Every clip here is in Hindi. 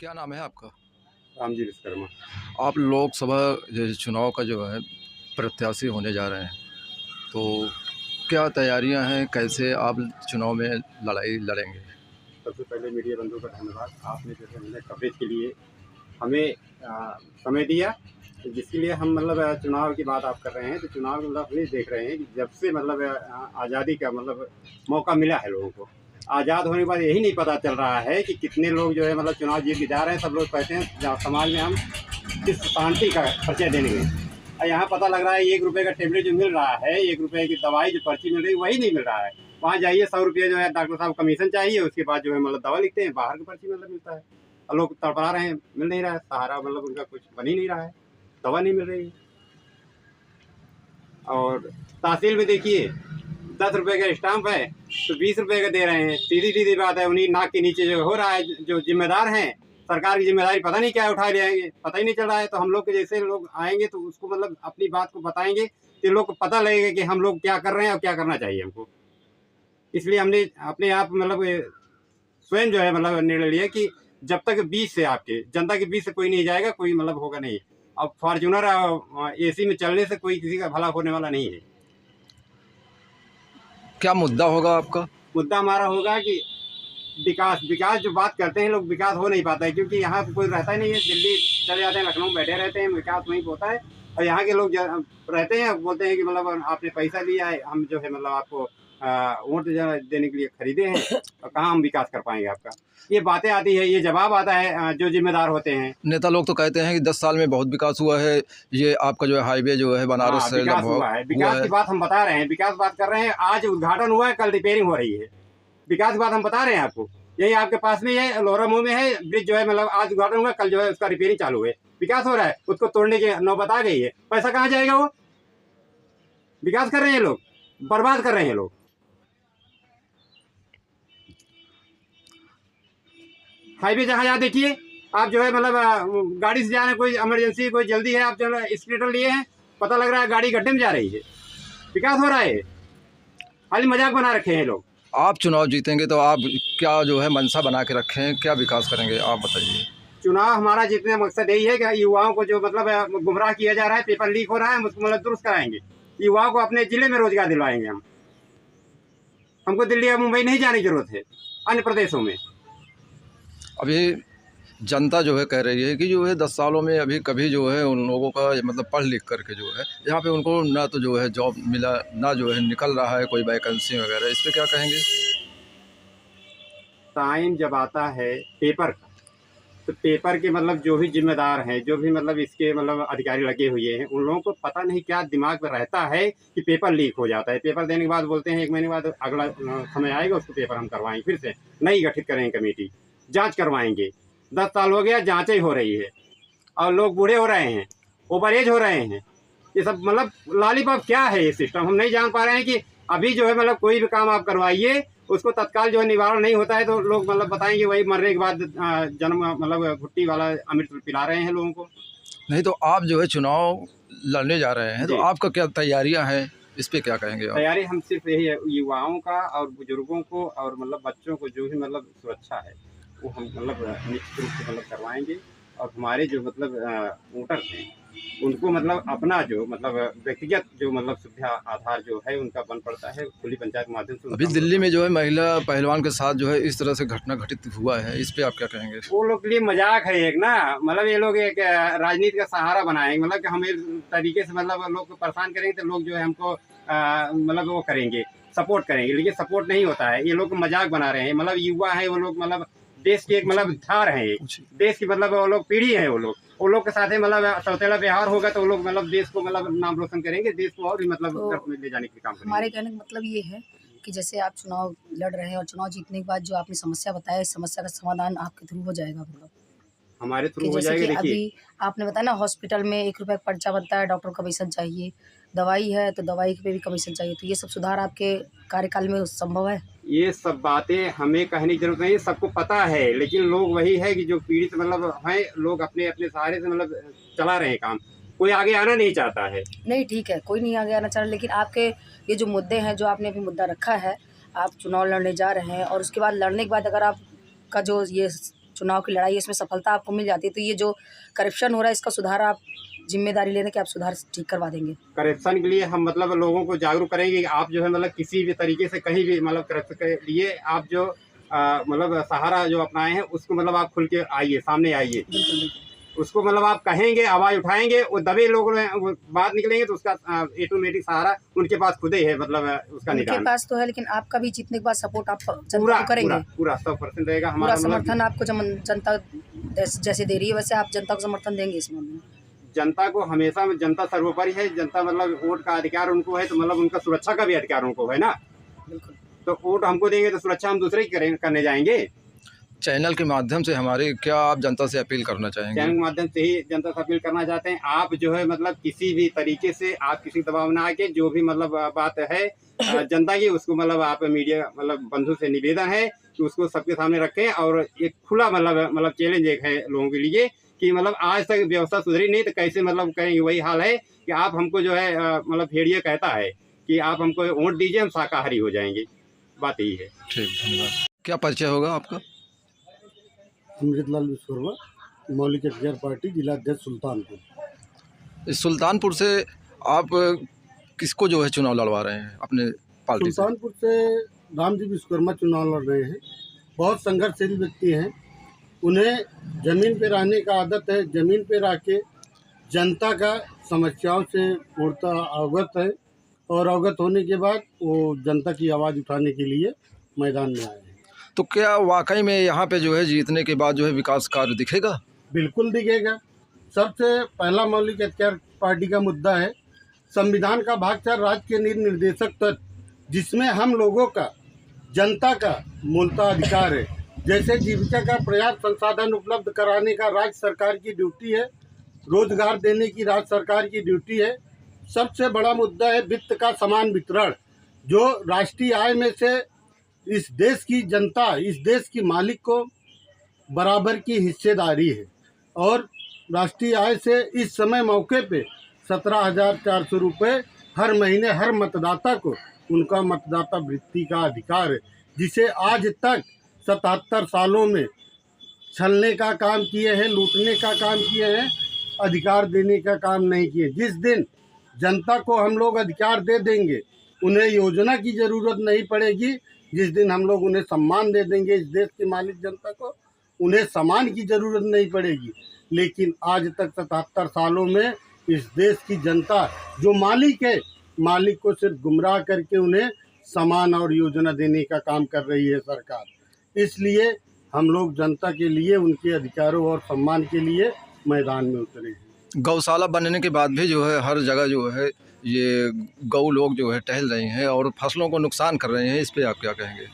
क्या नाम है आपका? रामजी विश्वकर्मा। आप लोकसभा चुनाव का जो है प्रत्याशी होने जा रहे हैं, तो क्या तैयारियां हैं? कैसे आप चुनाव में लड़ाई लड़ेंगे? सबसे पहले मीडिया बंधुओं का धन्यवाद। आपने जैसे हमें कवरेज के लिए हमें समय दिया, तो जिसके लिए हम चुनाव की बात आप कर रहे हैं, तो चुनाव ये देख रहे हैं कि जब से आज़ादी का मौका मिला है लोगों को। आज़ाद होने के बाद यही नहीं पता चल रहा है कि कितने लोग जो है चुनाव जीत के जा रहे हैं। सब लोग कहते हैं समाज में हम किस शांति का परिचय देंगे, और यहाँ पता लग रहा है 1 रुपये का टेबलेट जो मिल रहा है, 1 रुपये की दवाई जो पर्ची मिल रही है वही नहीं मिल रहा है। वहाँ जाइए 100 रुपये जो है डॉक्टर साहब कमीशन चाहिए, उसके बाद जो है दवा लिखते हैं, बाहर की पर्ची मिलता है। और लोग तड़पड़ा रहे हैं, मिल नहीं रहा है सहारा, उनका कुछ बन ही नहीं रहा है, दवा नहीं मिल रही है। और तहसील में देखिए 10 रुपये का स्टाम्प है तो 20 रुपये का दे रहे हैं। सीधी सीधी बात है, उन्हीं नाक के नीचे जो हो रहा है, जो जिम्मेदार हैं सरकार की जिम्मेदारी पता नहीं क्या उठा ले आएंगे, पता ही नहीं चल रहा है। तो हम लोग के जैसे लोग आएंगे तो उसको अपनी बात को बताएंगे तो लोग को पता लगेगा कि हम लोग क्या कर रहे हैं और क्या करना चाहिए हमको। इसलिए हमने अपने आप स्वयं जो है निर्णय लिया कि जब तक बीच से आपके जनता के बीच से कोई नहीं जाएगा, कोई होगा नहीं। अब फॉर्चूनर एसी में चलने से कोई किसी का भला होने वाला नहीं है। क्या मुद्दा होगा आपका? मुद्दा हमारा होगा कि विकास विकास जो बात करते हैं लोग, विकास हो नहीं पाता है, क्योंकि यहाँ कोई रहता ही नहीं है। दिल्ली चले जाते हैं, लखनऊ बैठे रहते हैं, विकास वहीं होता है। और यहाँ के लोग रहते हैं, बोलते हैं कि आपने पैसा लिया है, हम जो है आपको वोट देने के लिए खरीदे हैं, और कहाँ हम विकास कर पाएंगे आपका। ये बातें आती है, ये जवाब आता है जो जिम्मेदार होते हैं। नेता लोग तो कहते हैं कि 10 साल में बहुत विकास हुआ है, ये आपका जो है हाईवे जो है बनारस से विकास हुआ है। विकास की बात हम बता रहे हैं, विकास बात कर रहे हैं। आज उद्घाटन हुआ है, कल रिपेयरिंग हो रही है। विकास की बात हम बता रहे हैं आपको। यही आपके पास में है, लोहरा मुंह में है ब्रिज जो है आज उद्घाटन हुआ, कल जो है उसका रिपेयरिंग चालू है। विकास हो रहा है, उसको तोड़ने की नौबत आ गई है। पैसा कहाँ जाएगा? वो विकास कर रहे हैं लोग, बर्बाद कर रहे हैं लोग। हाईवे जहाँ देखिए आप जो है गाड़ी से जा रहे हैं, कोई इमरजेंसी कोई जल्दी है, आप जो स्कूटर लिए हैं, पता लग रहा है गाड़ी गड्ढे में जा रही है। विकास हो रहा है, खाली मजाक बना रखे हैं लोग। आप चुनाव जीतेंगे तो आप क्या जो है मंशा बना के रखे हैं, क्या विकास करेंगे आप बताइए? चुनाव हमारा जीतने का मकसद यही है कि युवाओं को जो गुमराह किया जा रहा है, पेपर लीक हो रहा है, उसको दुरुस्त कराएंगे। युवाओं को अपने जिले में रोजगार दिलवाएंगे हम। हमको दिल्ली या मुंबई नहीं जाने की जरूरत है, अन्य प्रदेशों में। अभी जनता जो है कह रही है कि जो है 10 सालों में अभी कभी जो है उन लोगों का पढ़ लिख करके जो है यहाँ पे उनको ना तो जो है जॉब मिला, ना जो है निकल रहा है कोई वैकेंसी वगैरह। इस पर क्या कहेंगे? टाइम जब आता है पेपर का, तो पेपर के जो भी जिम्मेदार हैं, जो भी इसके अधिकारी लगे हुए हैं, उन लोगों को पता नहीं क्या दिमाग में रहता है कि पेपर लीक हो जाता है। पेपर देने के बाद बोलते हैं 1 महीने बाद अगला समय आएगा, उसको पेपर हम करवाएंगे, फिर से नई गठित करेंगे कमेटी, जांच करवाएंगे। 10 साल हो गया, जांचें हो रही है, और लोग बूढ़े हो रहे हैं, ओवर एज हो रहे हैं। ये सब लॉलीपॉप क्या है ये सिस्टम, हम नहीं जान पा रहे हैं कि अभी जो है कोई भी काम आप करवाइए, उसको तत्काल जो है निवारण नहीं होता है, तो लोग बताएंगे वही मरने के बाद जन्म घुट्टी वाला अमृत पिला रहे हैं लोगों को। नहीं तो आप जो है चुनाव लड़ने जा रहे हैं, तो आपका क्या तैयारियां हैं, इस पे क्या कहेंगे आप? तैयारी हम सिर्फ यही है, युवाओं का और बुजुर्गों को और बच्चों को जो भी सुरक्षा है वो हम निश्चित रूप से करवाएंगे। और हमारे जो वोटर हैं उनको अपना जो व्यक्तिगत जो सुविधा आधार जो है उनका बन पड़ता है, खुली पंचायत के माध्यम से। अभी दिल्ली में जो है महिला पहलवान के साथ जो है इस तरह से घटना घटित हुआ है, इस पे आप क्या कहेंगे? वो लोग के लिए मजाक है एक ना, ये लोग एक राजनीति का सहारा बनाएंगे, कि हम इस तरीके से लोग को परेशान करेंगे तो लोग जो है हमको वो करेंगे, सपोर्ट करेंगे। लेकिन सपोर्ट नहीं होता है, ये लोग मजाक बना रहे हैं। युवा है वो लोग, देश की एक धार है, देश की वो लोग पीढ़ी है। वो लोग के साथ सौतेला व्यवहार होगा तो वो लोग देश को नाम रोशन करेंगे, देश को और भी गर्व में ले जाने के काम करेंगे। हमारे कहने का मतलब ये है कि जैसे आप चुनाव लड़ रहे हैं और चुनाव जीतने के बाद जो आपने समस्या बताया, इस समस्या का समाधान आपके थ्रू हो जाएगा, हमारे थ्रू हो जाएगा। देखिए अभी आपने बताया ना, हॉस्पिटल में 1 रुपये का पर्चा बनता है, डॉक्टर को कमीशन चाहिए, दवाई है तो दवाई पे भी कमीशन चाहिए, तो ये सब सुधार आपके कार्यकाल में संभव है? ये सब बातें हमें कहने की जरूरत नहीं, सबको पता है। लेकिन लोग वही है कि जो पीड़ित हैं, लोग अपने अपने सहारे से चला रहे हैं काम, कोई आगे आना नहीं चाहता है। नहीं ठीक है, कोई नहीं आगे आना चाह रहा, लेकिन आपके ये जो मुद्दे हैं, जो आपने अभी मुद्दा रखा है, आप चुनाव लड़ने जा रहे हैं और उसके बाद लड़ने के बाद अगर आपका जो ये चुनाव की लड़ाई है, इसमें सफलता आपको मिल जाती है, तो ये जो करप्शन हो रहा है इसका सुधार आप जिम्मेदारी लेने कि आप सुधार ठीक करवा देंगे। करप्शन के लिए हम मतलब लोगों को जागरूक करेंगे कि आप जो है मतलब किसी भी तरीके से कहीं भी मतलब करप्शन के लिए आप जो मतलब सहारा जो अपनाए हैं उसको मतलब आप खुल के आइए, सामने आइए। उसको मतलब आप कहेंगे, आवाज़ उठाएंगे, वो दबे लोग वो बात निकलेंगे तो उसका ऑटोमेटिक सहारा उनके पास खुद ही है, मतलब उसका उनके निदान पास तो है, लेकिन आपका भी जीतने के बाद सपोर्ट आप जनता पूरा को करेंगे। पूरा 100% रहेगा पूरा हमारा, मतलब समर्थन आपको जनता जैसे दे रही है वैसे आप जनता को समर्थन देंगे इस मामले में। जनता को हमेशा जनता सर्वोपरि है। जनता मतलब वोट का अधिकार उनको है, तो मतलब उनका सुरक्षा का भी अधिकार उनको है ना। बिल्कुल। तो वोट हमको देंगे तो सुरक्षा हम दूसरे की करने जाएंगे। चैनल के माध्यम से हमारे क्या आप जनता से अपील करना चाहेंगे? चैनल के माध्यम से ही जनता से अपील करना चाहते हैं, आप जो है मतलब किसी भी तरीके से आप किसी दबाव में आके जो भी मतलब बात है जनता की, उसको मतलब आप मीडिया मतलब बंधु से निवेदन है कि उसको सबके सामने रखें। और एक खुला मतलब चैलेंज एक है लोगों के लिए कि मतलब आज तक व्यवस्था सुधरी नहीं तो कैसे मतलब कहेंगे। वही हाल है कि आप हमको जो है मतलब भेड़िया कहता है कि आप हमको वोट दीजिए, हम शाकाहारी हो जाएंगे। बात यही है। ठीक, धन्यवाद। क्या परिचय होगा आपका? अमृतलाल विश्वकर्मा, मौलिक अधिकार पार्टी जिला अध्यक्ष सुल्तानपुर। इस सुल्तानपुर से आप किसको जो है चुनाव लड़वा रहे हैं अपने पार्टी से? सुल्तानपुर से रामजी विश्वकर्मा चुनाव लड़ रहे हैं। बहुत संघर्षशील व्यक्ति हैं, उन्हें ज़मीन पे रहने का आदत है, ज़मीन पे रह के जनता का समस्याओं से पूर्णतः अवगत है और अवगत होने के बाद वो जनता की आवाज़ उठाने के लिए मैदान में आए हैं। तो क्या वाकई में यहाँ पे जो है जीतने के बाद जो है विकास कार्य दिखेगा? बिल्कुल दिखेगा। सबसे पहला मौलिक अधिकार पार्टी का मुद्दा है संविधान का भाग 4 राज्य के निर्देशक तत्व, जिसमें हम लोगों का जनता का मूलतः अधिकार है। जैसे जीविका का पर्याप्त संसाधन उपलब्ध कराने का राज्य सरकार की ड्यूटी है, रोजगार देने की राज्य सरकार की ड्यूटी है। सबसे बड़ा मुद्दा है वित्त का समान वितरण, जो राष्ट्रीय आय में से इस देश की जनता, इस देश की मालिक को बराबर की हिस्सेदारी है। और राष्ट्रीय आय से इस समय मौके पे 17,400 रुपये हर महीने हर मतदाता को उनका मतदाता वृत्ति का अधिकार है, जिसे आज तक 77 सालों में छलने का काम किए हैं, लूटने का काम किए हैं, अधिकार देने का काम नहीं किए। जिस दिन जनता को हम लोग अधिकार दे देंगे, उन्हें योजना की ज़रूरत नहीं पड़ेगी। जिस दिन हम लोग उन्हें सम्मान दे देंगे, इस देश की मालिक जनता को उन्हें सम्मान की ज़रूरत नहीं पड़ेगी। लेकिन आज तक 77 सालों में इस देश की जनता जो मालिक है, मालिक को सिर्फ गुमराह करके उन्हें सम्मान और योजना देने का काम कर रही है सरकार। इसलिए हम लोग जनता के लिए, उनके अधिकारों और सम्मान के लिए मैदान में उतरे हैं। गौशाला बनने के बाद भी जो है हर जगह जो है ये गौ लोग जो है टहल रहे हैं और फसलों को नुकसान कर रहे हैं, इस पे आप क्या कहेंगे?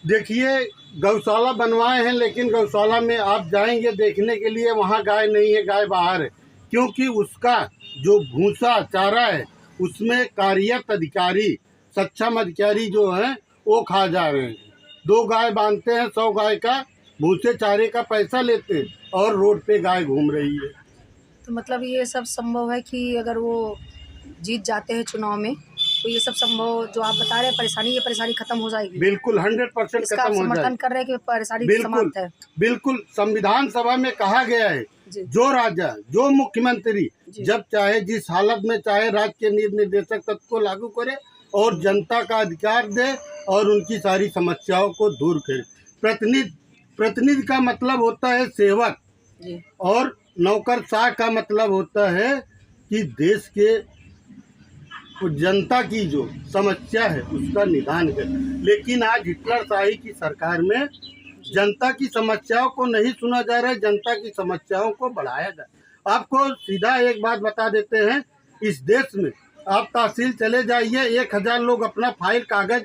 देखिए, गौशाला बनवाए हैं, लेकिन गौशाला में आप जाएंगे देखने के लिए, वहाँ गाय नहीं है, गाय बाहर है। क्योंकि उसका जो भूसा चारा है उसमें कार्यरत अधिकारी, सक्षम अधिकारी जो हैं वो खा जा रहे हैं। 2 गाय बांधते हैं, 100 गाय का भूसे चारे का पैसा लेते हैं और रोड पे गाय घूम रही है। तो मतलब ये सब संभव है कि अगर वो जीत जाते हैं चुनाव में तो ये सब संभव जो आप बता रहे हैं परेशानी, ये परेशानी खत्म हो जाएगी? बिल्कुल 100% इसका आप खत्म हो समर्थन जाएगी। कर रहे हैं कि परेशानी बिल्कुल समाप्त है? बिल्कुल। संविधान सभा में कहा गया है जी। जो राजा, जो मुख्यमंत्री जी। जब चाहे, जिस हालत में चाहे, राज्य के निर्देशक तत्व को लागू करे और जनता का अधिकार दे और उनकी सारी समस्याओं को दूर करे। प्रतिनिधि का मतलब होता है सेवक जी। और नौकरशाह का मतलब होता है कि देश के जनता की जो समस्या है उसका निदान करे। लेकिन आज हिटलरशाही की सरकार में जनता की समस्याओं को नहीं सुना जा रहा है, जनता की समस्याओं को बढ़ाया जा रहा है। आपको सीधा एक बात बता देते हैं, इस देश में आप तहसील चले जाइए, 1000 लोग अपना फाइल कागज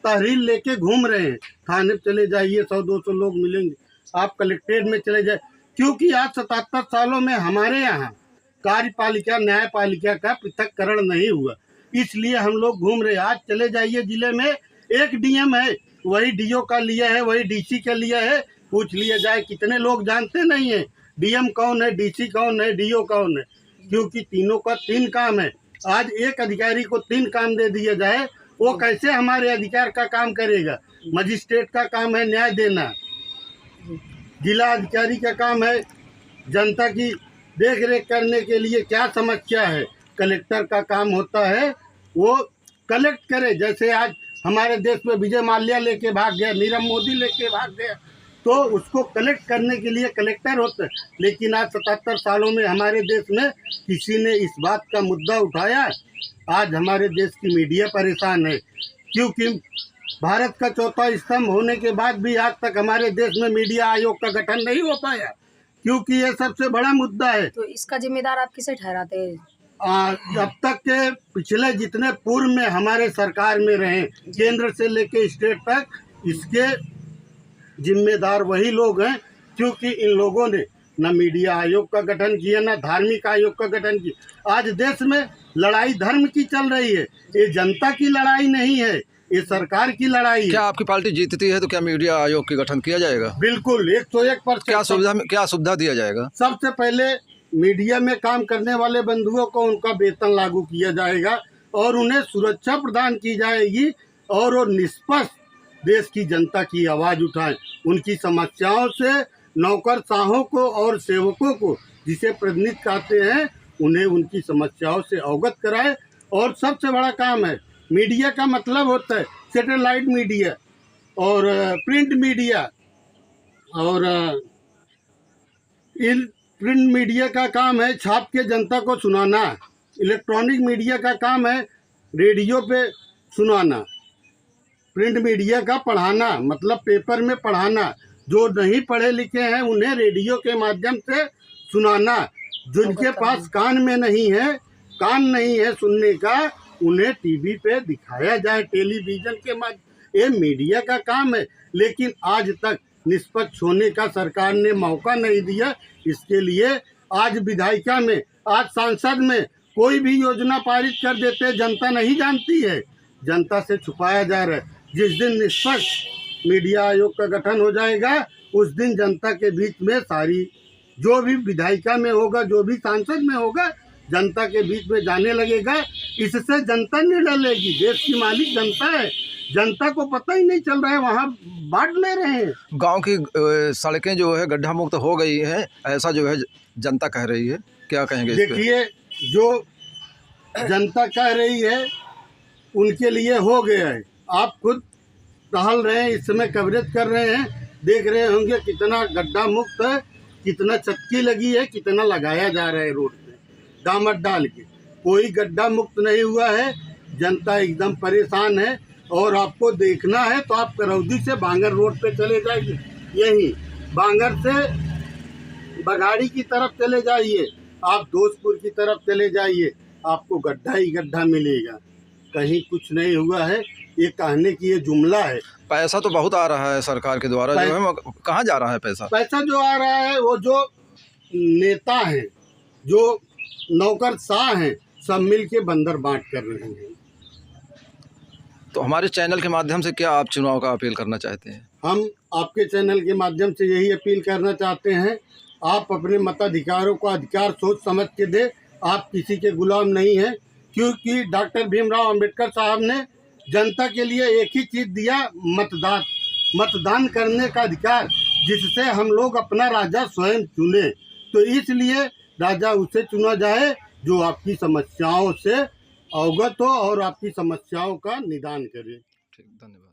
तहरीर लेके घूम रहे हैं। थाने चले जाइए, 100-200 लोग मिलेंगे। आप कलेक्ट्रेट में चले जाए, क्योंकि आज 77 सालों में हमारे यहाँ कार्यपालिका न्यायपालिका का पृथक्करण नहीं हुआ, इसलिए हम लोग घूम रहे। आज चले जाइए जिले में, एक डीएम है, वही डीओ का लिया है, वही डीसी का लिया है। पूछ लिया जाए, कितने लोग जानते नहीं है डीएम कौन है, डीसी कौन है, डीओ कौन है, क्योंकि तीनों का 3 काम है। आज एक अधिकारी को 3 काम दे दिया जाए, वो कैसे हमारे अधिकार का काम करेगा? मजिस्ट्रेट का काम है न्याय देना, जिला अधिकारी का काम है जनता की देख रेख करने के लिए क्या समस्या है। कलेक्टर का काम होता है वो कलेक्ट करे। जैसे आज हमारे देश में विजय माल्या लेके भाग गया, नीरव मोदी लेके भाग गया, तो उसको कलेक्ट करने के लिए कलेक्टर होता है। लेकिन आज 77 सालों में हमारे देश में किसी ने इस बात का मुद्दा उठाया। आज हमारे देश की मीडिया परेशान है, क्योंकि भारत का चौथा स्तंभ होने के बाद भी आज तक हमारे देश में मीडिया आयोग का गठन नहीं हो पाया, क्योंकि ये सबसे बड़ा मुद्दा है। तो इसका जिम्मेदार आप किसे ठहराते हैं? अब तक के पिछले जितने पूर्व में हमारे सरकार में रहे, केंद्र से लेके स्टेट तक, इसके जिम्मेदार वही लोग हैं, क्योंकि इन लोगों ने न मीडिया आयोग का गठन किया, न धार्मिक आयोग का गठन किया। आज देश में लड़ाई धर्म की चल रही है, ये जनता की लड़ाई नहीं है, ये सरकार की लड़ाई है। क्या आपकी पार्टी जीतती है तो क्या मीडिया आयोग का गठन किया जाएगा? बिल्कुल 101%। क्या सुविधा दिया जाएगा? सबसे पहले मीडिया में काम करने वाले बंधुओं को उनका वेतन लागू किया जाएगा और उन्हें सुरक्षा प्रदान की जाएगी, और वो निष्पक्ष देश की जनता की आवाज़ उठाएं, उनकी समस्याओं से नौकरशाहों को और सेवकों को, जिसे प्रतिनिधि कहते हैं, उन्हें उनकी समस्याओं से अवगत कराएं। और सबसे बड़ा काम है, मीडिया का मतलब होता है सैटेलाइट मीडिया और प्रिंट मीडिया, और इन प्रिंट मीडिया का काम है छाप के जनता को सुनाना, इलेक्ट्रॉनिक मीडिया का काम है रेडियो पे सुनाना, प्रिंट मीडिया का पढ़ाना, मतलब पेपर में पढ़ाना, जो नहीं पढ़े लिखे हैं उन्हें रेडियो के माध्यम से सुनाना, जिनके पास कान नहीं है सुनने का, उन्हें टीवी पे दिखाया जाए, टेलीविज़न के माध्यम। ये मीडिया का काम है, लेकिन आज तक निष्पक्ष होने का सरकार ने मौका नहीं दिया। इसके लिए आज विधायिका में, आज सांसद में कोई भी योजना पारित कर देते, जनता नहीं जानती है, जनता से छुपाया जा रहा है। जिस दिन निष्पक्ष मीडिया आयोग का गठन हो जाएगा, उस दिन जनता के बीच में सारी, जो भी विधायिका में होगा, जो भी सांसद में होगा, जनता के बीच में जाने लगेगा। इससे जनता निर्णय लेगी। देश की मालिक जनता है, जनता को पता ही नहीं चल रहा है, वहाँ बांट ले रहे हैं। गांव की सड़कें जो है गड्ढा मुक्त हो गई हैं, ऐसा जो है जनता कह रही है, क्या कहेंगे इस पे? देखिए, जो जनता कह रही है उनके लिए हो गया है। आप खुद टहल रहे हैं, इस समय कवरेज कर रहे हैं, देख रहे होंगे कितना गड्ढा मुक्त है, कितना चक्की लगी है, कितना लगाया जा रहा है रोड पे डामर डाल के। कोई गड्ढा मुक्त नहीं हुआ है, जनता एकदम परेशान है। और आपको देखना है तो आप करौदी से बांगर रोड पे चले जाइए, यहीं बांगर से बघाड़ी की तरफ चले जाइए, आप दोस्तपुर की तरफ चले जाइए, आपको गड्ढा ही गड्ढा मिलेगा, कहीं कुछ नहीं हुआ है। ये कहने की ये जुमला है। पैसा तो बहुत आ रहा है सरकार के द्वारा, जो है कहाँ जा रहा है पैसा? पैसा जो आ रहा है वो जो नेता हैं, जो नौकरशाह हैं, सब मिल के बंदर बांट कर रहे हैं। तो हमारे चैनल के माध्यम से क्या आप चुनाव का अपील करना चाहते हैं? हम आपके चैनल के माध्यम से यही अपील करना चाहते हैं, आप अपने मताधिकारों को अधिकार सोच समझ के दे। आप किसी के गुलाम नहीं हैं, क्योंकि डॉक्टर भीमराव अंबेडकर साहब ने जनता के लिए एक ही चीज़ दिया, मतदान करने का अधिकार, जिससे हम लोग अपना राजा स्वयं चुने। तो इसलिए राजा उसे चुना जाए जो आपकी समस्याओं से अवगत हो और आपकी समस्याओं का निदान करे। ठीक, धन्यवाद।